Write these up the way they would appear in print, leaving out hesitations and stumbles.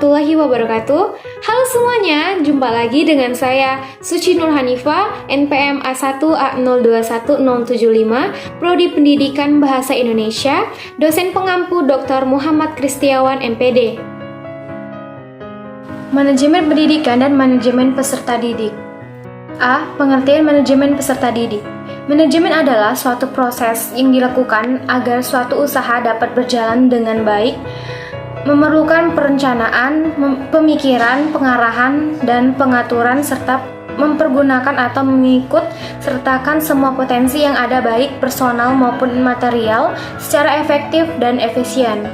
warahmatullahi wabarakatuh. Halo semuanya, jumpa lagi dengan saya Suci Nur Hanifah, NPM A1A021075, Prodi Pendidikan Bahasa Indonesia, dosen pengampu Dr. Muhammad Kristiawan MPD. Manajemen pendidikan dan manajemen peserta didik. A. Pengertian manajemen peserta didik. Manajemen adalah suatu proses yang dilakukan agar suatu usaha dapat berjalan dengan baik, memerlukan perencanaan, pemikiran, pengarahan, dan pengaturan, serta mempergunakan atau mengikut sertakan semua potensi yang ada baik personal maupun material secara efektif dan efisien.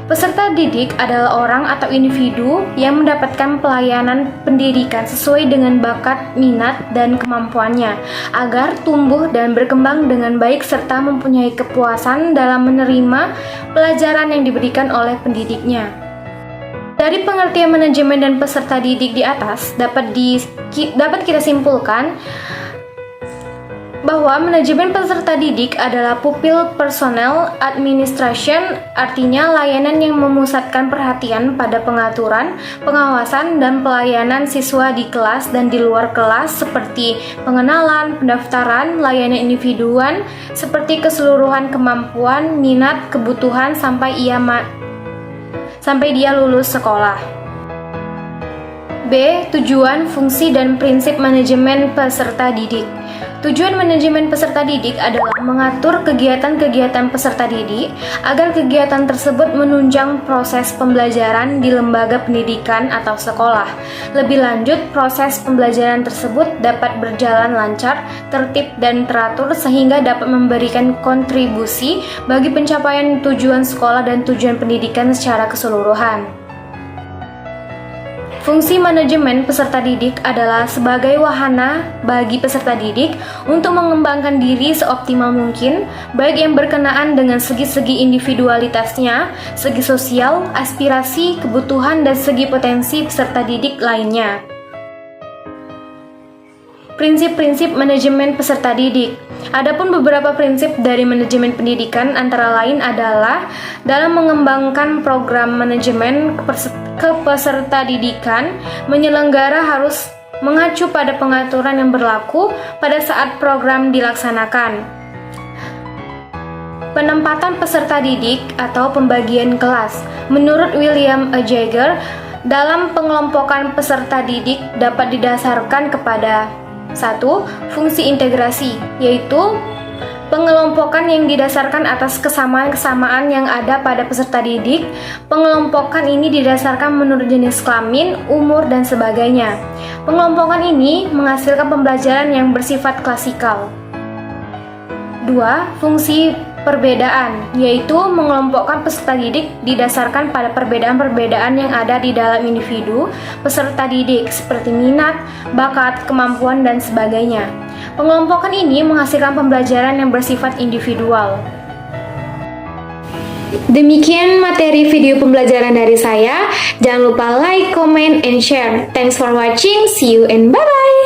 Peserta didik adalah orang atau individu yang mendapatkan pelayanan pendidikan sesuai dengan bakat, minat, dan kemampuannya agar tumbuh dan berkembang dengan baik serta mempunyai kepuasan dalam menerima pelajaran yang diberikan oleh pendidiknya. Dari pengertian manajemen dan peserta didik di atas dapat kita simpulkan bahwa manajemen peserta didik adalah pupil personnel administration, artinya layanan yang memusatkan perhatian pada pengaturan, pengawasan, dan pelayanan siswa di kelas dan di luar kelas seperti pengenalan, pendaftaran, layanan individuan, seperti keseluruhan kemampuan, minat, kebutuhan sampai dia lulus sekolah. B. Tujuan, fungsi, dan prinsip manajemen peserta didik. Tujuan manajemen peserta didik adalah mengatur kegiatan-kegiatan peserta didik agar kegiatan tersebut menunjang proses pembelajaran di lembaga pendidikan atau sekolah. Lebih lanjut, proses pembelajaran tersebut dapat berjalan lancar, tertib, dan teratur sehingga dapat memberikan kontribusi bagi pencapaian tujuan sekolah dan tujuan pendidikan secara keseluruhan. Fungsi manajemen peserta didik adalah sebagai wahana bagi peserta didik untuk mengembangkan diri seoptimal mungkin, baik yang berkenaan dengan segi-segi individualitasnya, segi sosial, aspirasi, kebutuhan, dan segi potensi peserta didik lainnya. Prinsip-prinsip manajemen peserta didik. Adapun beberapa prinsip dari manajemen pendidikan antara lain adalah dalam mengembangkan program manajemen kepeserta didikan, menyelenggara harus mengacu pada pengaturan yang berlaku pada saat program dilaksanakan. Penempatan peserta didik atau pembagian kelas. Menurut William A. Jaeger, dalam pengelompokan peserta didik dapat didasarkan kepada 1. Fungsi integrasi, yaitu pengelompokan yang didasarkan atas kesamaan-kesamaan yang ada pada peserta didik. Pengelompokan ini didasarkan menurut jenis kelamin, umur, dan sebagainya. Pengelompokan ini menghasilkan pembelajaran yang bersifat klasikal. 2. Fungsi perbedaan, yaitu mengelompokkan peserta didik didasarkan pada perbedaan-perbedaan yang ada di dalam individu peserta didik seperti minat, bakat, kemampuan, dan sebagainya. Pengelompokan ini menghasilkan pembelajaran yang bersifat individual. Demikian materi video pembelajaran dari saya. Jangan lupa like, comment, and share. Thanks for watching. See you and bye-bye.